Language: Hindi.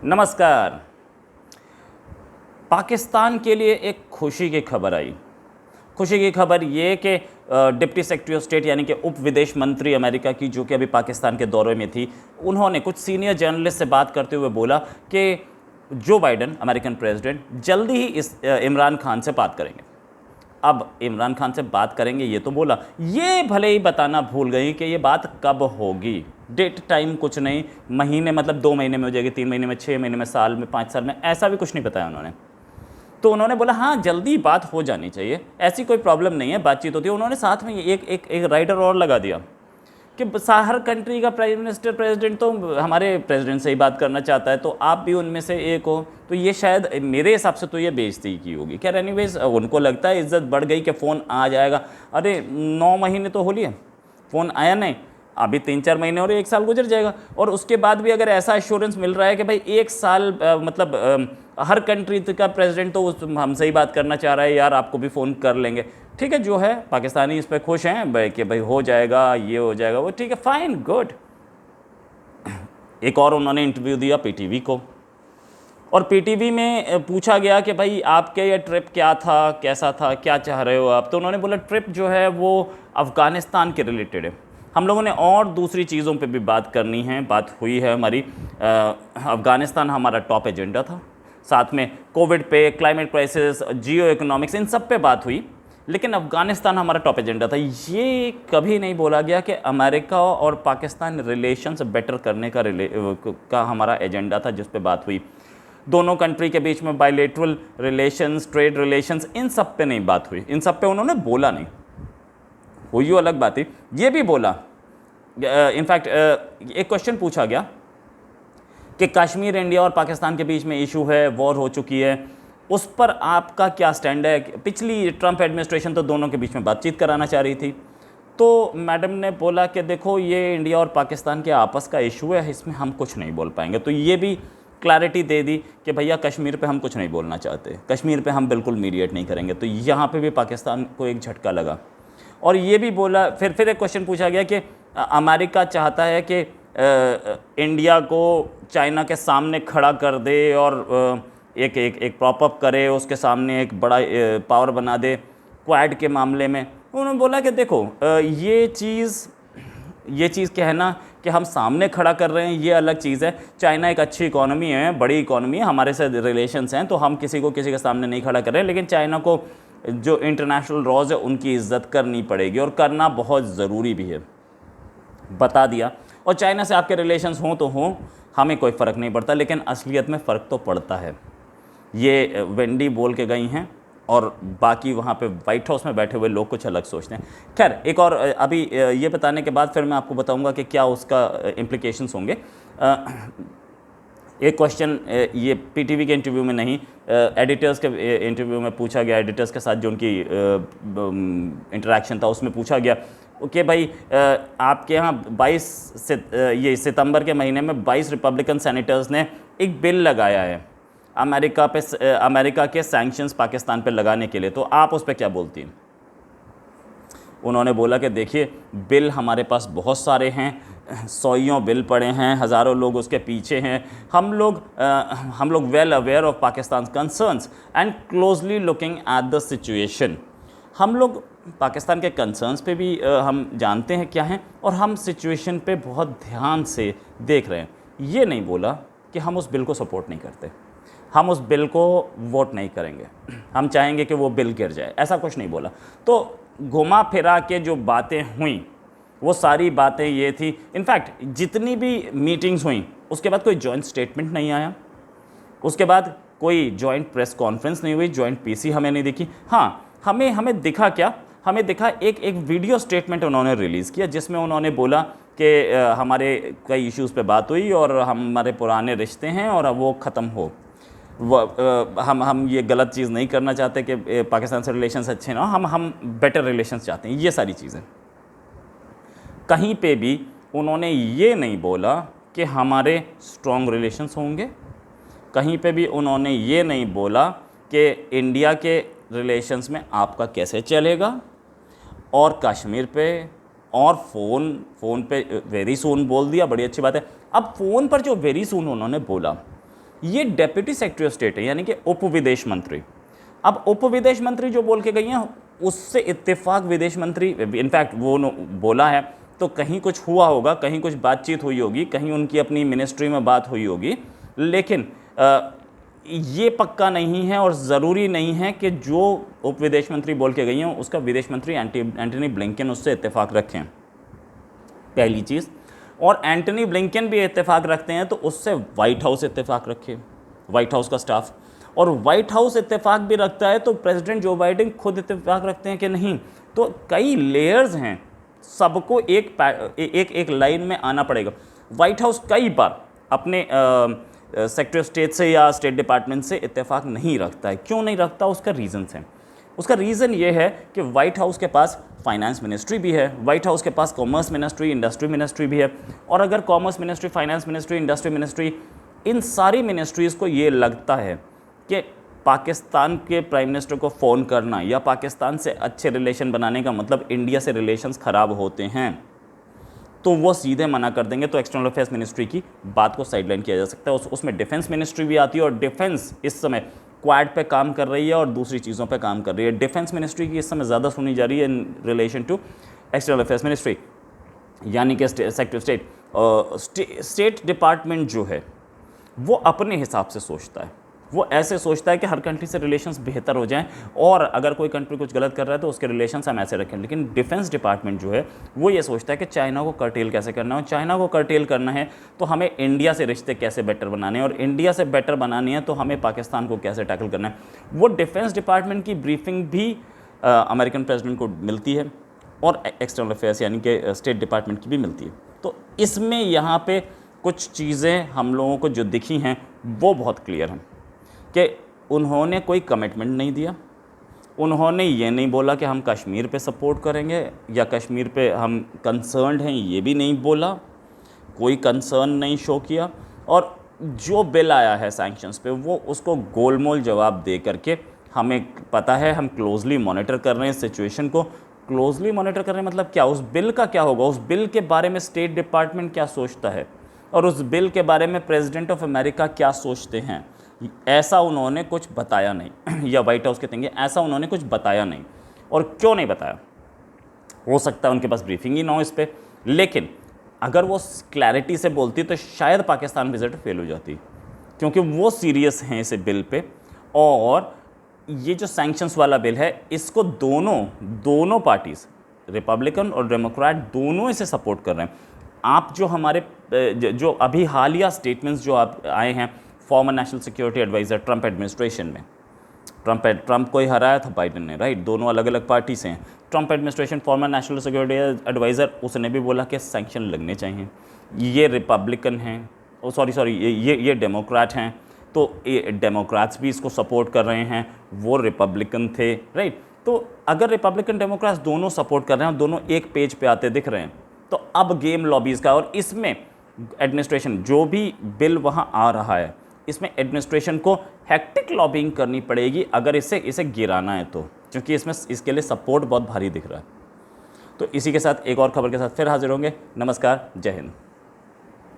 नमस्कार। पाकिस्तान के लिए एक खुशी की खबर आई। खुशी की खबर ये कि डिप्टी सेक्रेटरी ऑफ स्टेट यानी कि उप विदेश मंत्री अमेरिका की, जो कि अभी पाकिस्तान के दौरे में थी, उन्होंने कुछ सीनियर जर्नलिस्ट से बात करते हुए बोला कि जो बाइडन अमेरिकन प्रेसिडेंट जल्दी ही इस इमरान खान से बात करेंगे। अब इमरान खान से बात करेंगे ये तो बोला, ये भले ही बताना भूल गई कि ये बात कब होगी। डेट टाइम कुछ नहीं, महीने मतलब 2 महीने में हो जाएगी, 3 महीने में, 6 महीने में, साल में, 5 साल में, ऐसा भी कुछ नहीं बताया उन्होंने। तो उन्होंने बोला हाँ जल्दी बात हो जानी चाहिए, ऐसी कोई प्रॉब्लम नहीं है, बातचीत होती है। उन्होंने साथ में एक राइटर और लगा दिया कि हर कंट्री का प्राइम मिनिस्टर प्रेसिडेंट तो हमारे प्रेसिडेंट से ही बात करना चाहता है, तो आप भी उनमें से एक हो। तो ये शायद मेरे हिसाब से तो ये बेइज्जती की होगी। खैर एनीवेज, उनको लगता है इज्जत बढ़ गई कि फ़ोन आ जाएगा। अरे 9 महीने तो हो लिए, फ़ोन आया नहीं, अभी 3-4 महीने और 1 साल गुजर जाएगा। और उसके बाद भी अगर ऐसा एश्योरेंस मिल रहा है कि भाई 1 साल हर कंट्री का प्रेसिडेंट तो हमसे ही बात करना चाह रहा है, यार आपको भी फ़ोन कर लेंगे। ठीक है, जो है पाकिस्तानी इस पर खुश हैं भाई कि भाई हो जाएगा, ये हो जाएगा, वो ठीक है, फाइन, गुड। एक और उन्होंने इंटरव्यू दिया पीटीवी को, और पीटीवी में पूछा गया कि भाई आपके ये ट्रिप क्या था, कैसा था, क्या चाह रहे हो आप। तो उन्होंने बोला ट्रिप जो है वो अफ़गानिस्तान के रिलेटेड है। हम लोगों ने और दूसरी चीज़ों पे भी बात करनी है, बात हुई है हमारी। अफ़गानिस्तान हमारा टॉप एजेंडा था, साथ में कोविड पे, क्लाइमेट क्राइसिस, जियो इकोनॉमिक्स, इन सब पे बात हुई, लेकिन अफ़गानिस्तान हमारा टॉप एजेंडा था। ये कभी नहीं बोला गया कि अमेरिका और पाकिस्तान रिलेशंस बेटर करने का हमारा एजेंडा था जिस पे बात हुई। दोनों कंट्री के बीच में बायलेटरल रिलेशंस, ट्रेड रिलेशंस, इन सब पे नहीं बात हुई, इन सब पे उन्होंने बोला नहीं। हुई वो अलग बात थी, ये भी बोला। इनफैक्ट एक क्वेश्चन पूछा गया कि कश्मीर इंडिया और पाकिस्तान के बीच में इशू है, वॉर हो चुकी है, उस पर आपका क्या स्टैंड है। पिछली ट्रंप एडमिनिस्ट्रेशन तो दोनों के बीच में बातचीत कराना चाह रही थी। तो मैडम ने बोला कि देखो ये इंडिया और पाकिस्तान के आपस का इशू है, इसमें हम कुछ नहीं बोल पाएंगे। तो ये भी क्लैरिटी दे दी कि भैया कश्मीर पे हम कुछ नहीं बोलना चाहते, कश्मीर पे हम बिल्कुल मीडिएट नहीं करेंगे। तो यहाँ पे भी पाकिस्तान को एक झटका लगा। और ये भी बोला, फिर एक क्वेश्चन पूछा गया कि अमेरिका चाहता है कि इंडिया को चाइना के सामने खड़ा कर दे और एक प्रॉप अप करे, उसके सामने एक बड़ा पावर बना दे क्वाड के मामले में। उन्होंने बोला कि देखो ये चीज़ कहना कि हम सामने खड़ा कर रहे हैं, ये अलग चीज़ है। चाइना एक अच्छी इकोनॉमी है, बड़ी इकोनॉमी है, हमारे साथ रिलेशंस हैं, तो हम किसी के सामने नहीं खड़ा कर रहे हैं, लेकिन चाइना को जो इंटरनेशनल लॉज है उनकी इज्जत करनी पड़ेगी, और करना बहुत ज़रूरी भी है, बता दिया। और चाइना से आपके रिलेशंस हों तो हों, हमें कोई फ़र्क नहीं पड़ता, लेकिन असलियत में फ़र्क तो पड़ता है। ये वेंडी बोल के गई हैं, और बाकी वहाँ पे वाइट हाउस में बैठे हुए लोग कुछ अलग सोचते हैं। खैर एक और अभी ये बताने के बाद फिर मैं आपको बताऊंगा कि क्या उसका इम्प्लिकेशंस होंगे। एक क्वेश्चन ये पीटीवी के इंटरव्यू में नहीं, एडिटर्स के इंटरव्यू में पूछा गया, एडिटर्स के साथ जो उनकी इंटरेक्शन था उसमें पूछा गया कि भाई आपके यहाँ 22 सितंबर के महीने में 22 रिपब्लिकन सेनेटर्स ने एक बिल लगाया है अमेरिका के सैंक्शंस पाकिस्तान पे लगाने के लिए, तो आप उस पर क्या बोलती हैं। उन्होंने बोला कि देखिए बिल हमारे पास बहुत सारे हैं, 100 बिल पड़े हैं, हज़ारों लोग उसके पीछे हैं। हम लोग well aware of Pakistan concerns and closely looking at the situation. हम लोग पाकिस्तान के कंसर्न्स पे भी हम जानते हैं क्या हैं, और हम सिचुएशन पे बहुत ध्यान से देख रहे हैं। ये नहीं बोला कि हम उस बिल को सपोर्ट नहीं करते, हम उस बिल को वोट नहीं करेंगे, हम चाहेंगे कि वो बिल गिर जाए, ऐसा कुछ नहीं बोला। तो घुमा फिरा के जो बातें हुई वो सारी बातें ये थी। इनफैक्ट जितनी भी मीटिंग्स हुई उसके बाद कोई जॉइंट स्टेटमेंट नहीं आया, उसके बाद कोई जॉइंट प्रेस कॉन्फ्रेंस नहीं हुई, जॉइंट पीसी हमें नहीं दिखी। हाँ, हमें दिखा क्या, हमें दिखा एक वीडियो स्टेटमेंट उन्होंने रिलीज़ किया जिसमें उन्होंने बोला कि हमारे कई इश्यूज़ पे बात हुई और हमारे पुराने रिश्ते हैं और अब वो ख़त्म हो। हम ये गलत चीज़ नहीं करना चाहते कि पाकिस्तान से रिलेशंस अच्छे ना हो, हम बेटर रिलेशंस चाहते हैं, ये सारी चीज़ें। कहीं पे भी उन्होंने ये नहीं बोला कि हमारे स्ट्रॉन्ग रिलेशंस होंगे, कहीं पे भी उन्होंने ये नहीं बोला कि इंडिया के रिलेशंस में आपका कैसे चलेगा, और कश्मीर पे और फ़ोन पे वेरी सून बोल दिया, बड़ी अच्छी बात है। अब फ़ोन पर जो वेरी सून उन्होंने बोला ये डेप्यूटी सेक्रेटरी ऑफ स्टेट है, यानी कि उप विदेश मंत्री। अब उप विदेश मंत्री जो बोल के गई हैं उससे इत्तेफाक विदेश मंत्री, इनफैक्ट वो बोला है तो कहीं कुछ हुआ होगा, कहीं कुछ बातचीत हुई होगी, कहीं उनकी अपनी मिनिस्ट्री में बात हुई होगी, लेकिन ये पक्का नहीं है और ज़रूरी नहीं है कि जो उप विदेश मंत्री बोल के गई हैं उसका विदेश मंत्री एंटनी ब्लिंकन उससे इत्तेफाक रखें, पहली चीज़। और एंटनी ब्लिंकन भी इत्तेफाक रखते हैं तो उससे वाइट हाउस इत्तेफाक रखे, वाइट हाउस का स्टाफ, और वाइट हाउस इत्तेफाक भी रखता है तो प्रेसिडेंट जो बाइडेन खुद इत्तेफाक रखते हैं कि नहीं। तो कई लेयर्स हैं, सबको एक लाइन में आना पड़ेगा। वाइट हाउस कई बार अपने सेक्रेटरी ऑफ स्टेट से या स्टेट डिपार्टमेंट से इत्तेफाक नहीं रखता है। क्यों नहीं रखता? उसका रीज़न्स हैं। उसका रीज़न ये है कि वाइट हाउस के पास फाइनेंस मिनिस्ट्री भी है, वाइट हाउस के पास कॉमर्स मिनिस्ट्री, इंडस्ट्री मिनिस्ट्री भी है, और अगर commerce ministry, finance ministry, industry ministry, इन सारी मिनिस्ट्रीज़ को ये लगता है कि पाकिस्तान के प्राइम मिनिस्टर को फ़ोन करना या पाकिस्तान से अच्छे रिलेशन बनाने का मतलब इंडिया से रिलेशंस ख़राब होते हैं, तो वो सीधे मना कर देंगे। तो एक्सटर्नल अफेयर्स मिनिस्ट्री की बात को साइडलाइन किया जा सकता है। उसमें डिफेंस मिनिस्ट्री भी आती है, और डिफेंस इस समय क्वाड पे काम कर रही है और दूसरी चीज़ों पे काम कर रही है। डिफेंस मिनिस्ट्री की इस समय ज़्यादा सुनी जा रही है in relation to external affairs ministry, यानी कि secretary of state. State department जो है वो अपने हिसाब से सोचता है, वो ऐसे सोचता है कि हर कंट्री से रिलेशंस बेहतर हो जाएं, और अगर कोई कंट्री कुछ गलत कर रहा है तो उसके रिलेशंस हम ऐसे रखें। लेकिन डिफेंस डिपार्टमेंट जो है वो ये सोचता है कि चाइना को कर्टेल कैसे करना है, चाइना को कर्टेल करना है तो हमें इंडिया से रिश्ते कैसे बेटर बनाने हैं, और इंडिया से बेटर बनाने हैं तो हमें पाकिस्तान को कैसे टैकल करना है। वो डिफेंस डिपार्टमेंट की ब्रीफिंग भी अमेरिकन प्रेसिडेंट को मिलती है, और एक्सटर्नल अफेयर्स यानी कि स्टेट डिपार्टमेंट की भी मिलती है। तो इसमें यहाँ पे कुछ चीज़ें हम लोगों को जो दिखी हैं वो बहुत क्लियर हैं कि उन्होंने कोई कमिटमेंट नहीं दिया, उन्होंने ये नहीं बोला कि हम कश्मीर पे सपोर्ट करेंगे या कश्मीर पे हम कंसर्न्ड हैं, ये भी नहीं बोला, कोई कंसर्न नहीं शो किया, और जो बिल आया है सैंक्शंस पे वो उसको गोलमोल जवाब दे करके हमें पता है, हम क्लोजली मॉनिटर कर रहे हैं सिचुएशन को। क्लोजली मॉनिटर कर रहे हैं मतलब क्या? उस बिल का क्या होगा, उस बिल के बारे में स्टेट डिपार्टमेंट क्या सोचता है, और उस बिल के बारे में प्रेसिडेंट ऑफ अमेरिका क्या सोचते हैं, ऐसा उन्होंने कुछ बताया नहीं या वाइट हाउस के कहेंगे ऐसा उन्होंने कुछ बताया नहीं। और क्यों नहीं बताया? हो सकता है उनके पास ब्रीफिंग ही ना हो इस पर, लेकिन अगर वो क्लैरिटी से बोलती तो शायद पाकिस्तान विजिट फेल हो जाती, क्योंकि वो सीरियस हैं इस बिल पे। और ये जो सैंक्शंस वाला बिल है इसको दोनों पार्टीज़, रिपब्लिकन और डेमोक्रेट, दोनों इसे सपोर्ट कर रहे हैं। आप जो हमारे जो अभी हालिया स्टेटमेंट्स जो आप आए हैं former national security adviser Trump administration में, ट्रंप को ही हराया था बाइडेन ने, राइट, दोनों अलग अलग पार्टी से हैं। Trump administration former national security adviser, उसने भी बोला कि सैंक्शन लगने चाहिए। ये रिपब्लिकन हैं, ये डेमोक्रेट हैं, तो ये डेमोक्रेट्स भी इसको सपोर्ट कर रहे हैं, वो रिपब्लिकन थे, राइट। तो अगर रिपब्लिकन डेमोक्रेट्स दोनों सपोर्ट कर रहे हैं, दोनों एक पेज पे आते दिख रहे हैं, तो अब गेम लॉबीज़ का, और इसमें एडमिनिस्ट्रेशन जो भी बिल वहाँ आ रहा है इसमें एडमिनिस्ट्रेशन को हेक्टिक लॉबिंग करनी पड़ेगी अगर इसे गिराना है तो, क्योंकि इसमें इसके लिए सपोर्ट बहुत भारी दिख रहा है। तो इसी के साथ एक और खबर के साथ फिर हाजिर होंगे। नमस्कार, जय हिंद।